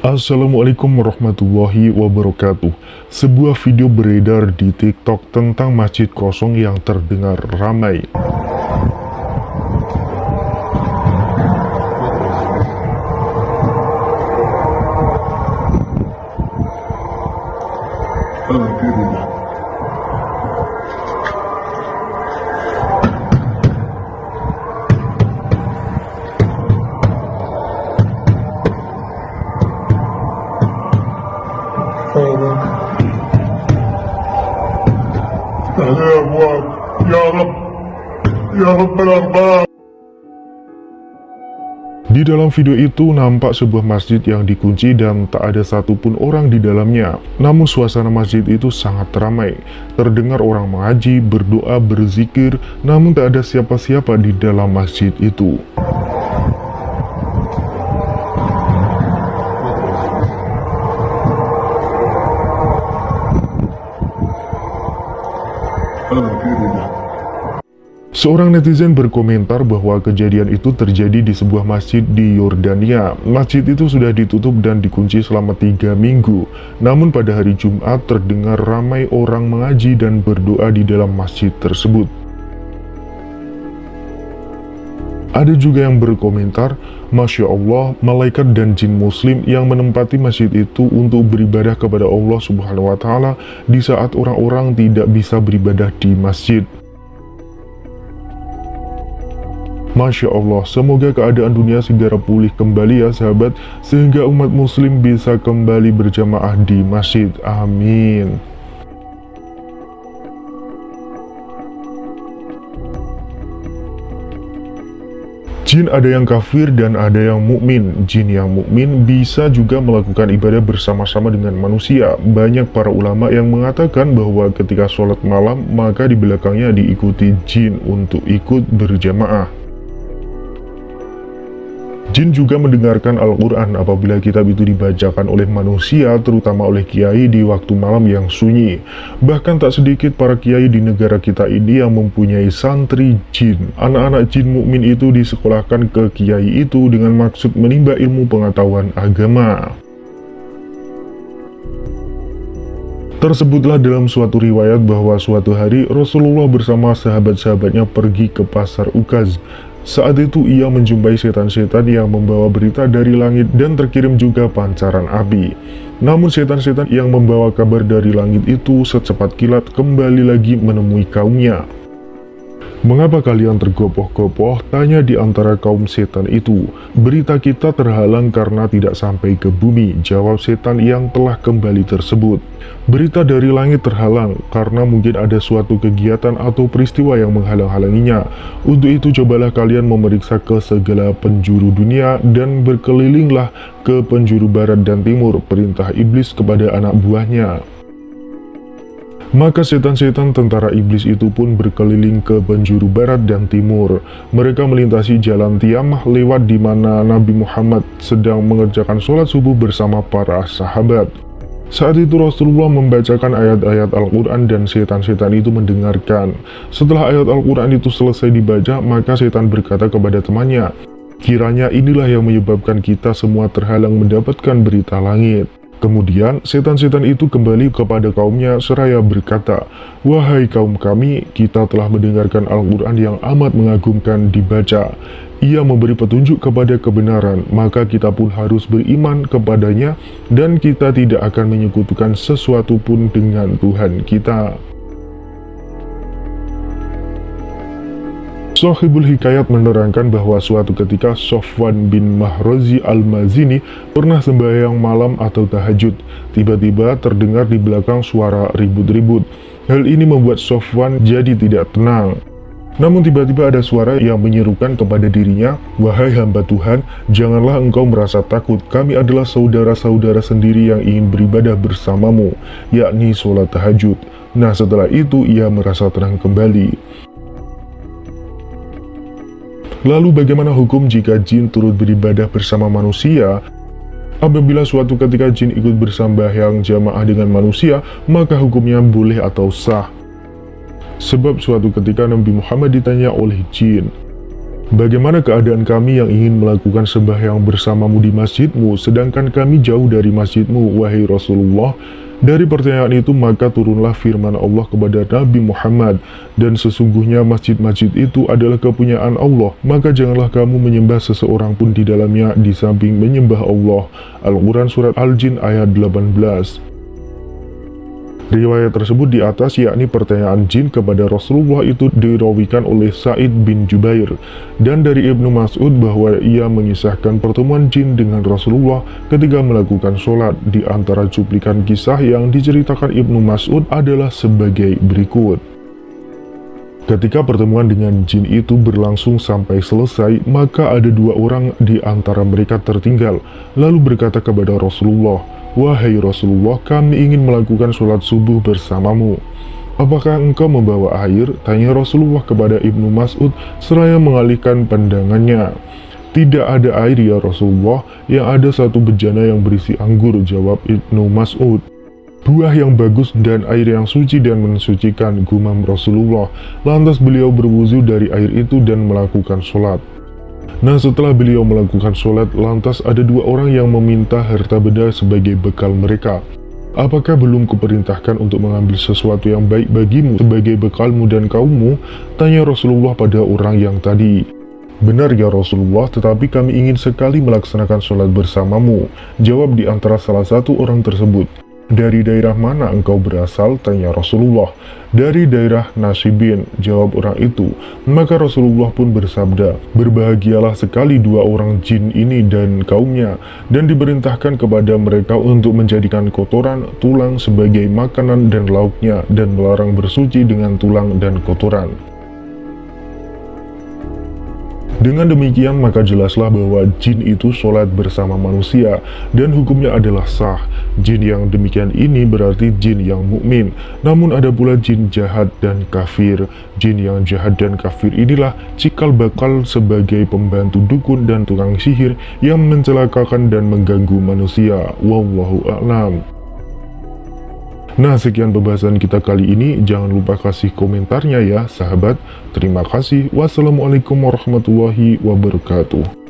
Assalamualaikum warahmatullahi wabarakatuh. Sebuah video beredar di TikTok tentang masjid kosong yang terdengar ramai. يا أبواب يا رب يا رب الأرباب. Di dalam video itu nampak sebuah masjid yang dikunci dan tak ada satupun orang di dalamnya. Namun suasana masjid itu sangat ramai. Terdengar orang mengaji, berdoa, berzikir, namun tak ada siapa-siapa di dalam masjid itu. Seorang netizen berkomentar bahwa kejadian itu terjadi di sebuah masjid di Yordania. Masjid itu sudah ditutup dan dikunci selama 3 minggu. Namun pada hari Jumat terdengar ramai orang mengaji dan berdoa di dalam masjid tersebut. Ada juga yang berkomentar, Masya Allah, malaikat dan jin muslim yang menempati masjid itu untuk beribadah kepada Allah Subhanahu wa Ta'ala di saat orang-orang tidak bisa beribadah di masjid. Masya Allah, semoga keadaan dunia segera pulih kembali ya sahabat, sehingga umat muslim bisa kembali berjamaah di masjid. Amin. Jin ada yang kafir dan ada yang mukmin. Jin yang mukmin bisa juga melakukan ibadah bersama-sama dengan manusia. Banyak para ulama yang mengatakan bahwa ketika sholat malam, maka di belakangnya diikuti jin untuk ikut berjamaah. Jin juga mendengarkan Al-Quran apabila kitab itu dibacakan oleh manusia, terutama oleh kiai di waktu malam yang sunyi. Bahkan tak sedikit para kiai di negara kita ini yang mempunyai santri jin. Anak-anak jin mukmin itu disekolahkan ke kiai itu dengan maksud menimba ilmu pengetahuan agama. Tersebutlah dalam suatu riwayat bahwa suatu hari Rasulullah bersama sahabat-sahabatnya pergi ke pasar Ukaz. Saat itu ia menjumpai setan-setan yang membawa berita dari langit dan terkirim juga pancaran api. Namun setan-setan yang membawa kabar dari langit itu secepat kilat kembali lagi menemui kaumnya. Mengapa kalian tergopoh-gopoh? Tanya di antara kaum setan itu. Berita kita terhalang karena tidak sampai ke bumi, jawab setan yang telah kembali tersebut. Berita dari langit terhalang karena mungkin ada suatu kegiatan atau peristiwa yang menghalang-halanginya. Untuk itu cobalah kalian memeriksa ke segala penjuru dunia dan berkelilinglah ke penjuru barat dan timur, perintah iblis kepada anak buahnya. Maka setan-setan tentara iblis itu pun berkeliling ke penjuru barat dan timur. Mereka melintasi jalan Tiamah lewat di mana Nabi Muhammad sedang mengerjakan sholat subuh bersama para sahabat. Saat itu Rasulullah membacakan ayat-ayat Al-Quran dan setan-setan itu mendengarkan. Setelah ayat Al-Quran itu selesai dibaca, maka setan berkata kepada temannya, kiranya inilah yang menyebabkan kita semua terhalang mendapatkan berita langit. Kemudian setan-setan itu kembali kepada kaumnya seraya berkata, wahai kaum kami, kita telah mendengarkan Al-Quran yang amat mengagumkan dibaca. Ia memberi petunjuk kepada kebenaran, maka kita pun harus beriman kepadanya dan kita tidak akan menyekutukan sesuatu pun dengan Tuhan kita. Shahibul Hikayat menerangkan bahwa suatu ketika Sofwan bin Mahrozi al-Mazini pernah sembahyang malam atau tahajud. Tiba-tiba terdengar di belakang suara ribut-ribut. Hal ini membuat Sofwan jadi tidak tenang. Namun tiba-tiba ada suara yang menyerukan kepada dirinya, wahai hamba Tuhan, janganlah engkau merasa takut, kami adalah saudara-saudara sendiri yang ingin beribadah bersamamu, yakni sholat tahajud. Nah setelah itu ia merasa tenang kembali. Lalu bagaimana hukum jika jin turut beribadah bersama manusia? Apabila suatu ketika jin ikut bersambahyang jamaah dengan manusia, maka hukumnya boleh atau sah. Sebab suatu ketika Nabi Muhammad ditanya oleh jin, Bagaimana keadaan kami yang ingin melakukan sembahyang bersamamu di masjidmu, sedangkan kami jauh dari masjidmu, wahai Rasulullah? Dari pertanyaan itu maka turunlah firman Allah kepada Nabi Muhammad, dan sesungguhnya masjid-masjid itu adalah kepunyaan Allah, maka janganlah kamu menyembah seseorang pun di dalamnya di samping menyembah Allah. Al-Quran Surat Al-Jin ayat 18. Riwayat tersebut di atas, yakni pertanyaan jin kepada Rasulullah, itu dirawikan oleh Sa'id bin Jubair, dan dari Ibnu Mas'ud bahwa ia mengisahkan pertemuan jin dengan Rasulullah ketika melakukan sholat. Di antara cuplikan kisah yang diceritakan Ibnu Mas'ud adalah sebagai berikut. Ketika pertemuan dengan jin itu berlangsung sampai selesai, maka ada dua orang di antara mereka tertinggal, lalu berkata kepada Rasulullah, "Wahai Rasulullah, kami ingin melakukan sholat subuh bersamamu. Apakah engkau membawa air?" tanya Rasulullah kepada Ibnu Mas'ud seraya mengalihkan pandangannya. "Tidak ada air ya Rasulullah, yang ada satu bejana yang berisi anggur," jawab Ibnu Mas'ud. "Buah yang bagus dan air yang suci dan mensucikan," gumam Rasulullah. Lantas beliau berwuzu dari air itu dan melakukan sholat. Nah, setelah beliau melakukan sholat, lantas ada dua orang yang meminta harta benda sebagai bekal mereka. "Apakah belum kuperintahkan untuk mengambil sesuatu yang baik bagimu sebagai bekalmu dan kaummu?" tanya Rasulullah pada orang yang tadi. "Benar ya Rasulullah, tetapi kami ingin sekali melaksanakan sholat bersamamu," jawab di antara salah satu orang tersebut. "Dari daerah mana engkau berasal?" tanya Rasulullah. "Dari daerah Nasibin," jawab orang itu. Maka Rasulullah pun bersabda, "Berbahagialah sekali dua orang jin ini dan kaumnya," dan diperintahkan kepada mereka untuk menjadikan kotoran tulang sebagai makanan dan lauknya, dan melarang bersuci dengan tulang dan kotoran. Dengan demikian maka jelaslah bahwa jin itu sholat bersama manusia dan hukumnya adalah sah. Jin yang demikian ini berarti jin yang mukmin. Namun ada pula jin jahat dan kafir. Jin yang jahat dan kafir inilah cikal bakal sebagai pembantu dukun dan tukang sihir yang mencelakakan dan mengganggu manusia. Wallahu a'lam. Nah, sekian pembahasan kita kali ini. Jangan lupa kasih komentarnya ya, sahabat. Terima kasih. Wassalamualaikum warahmatullahi wabarakatuh.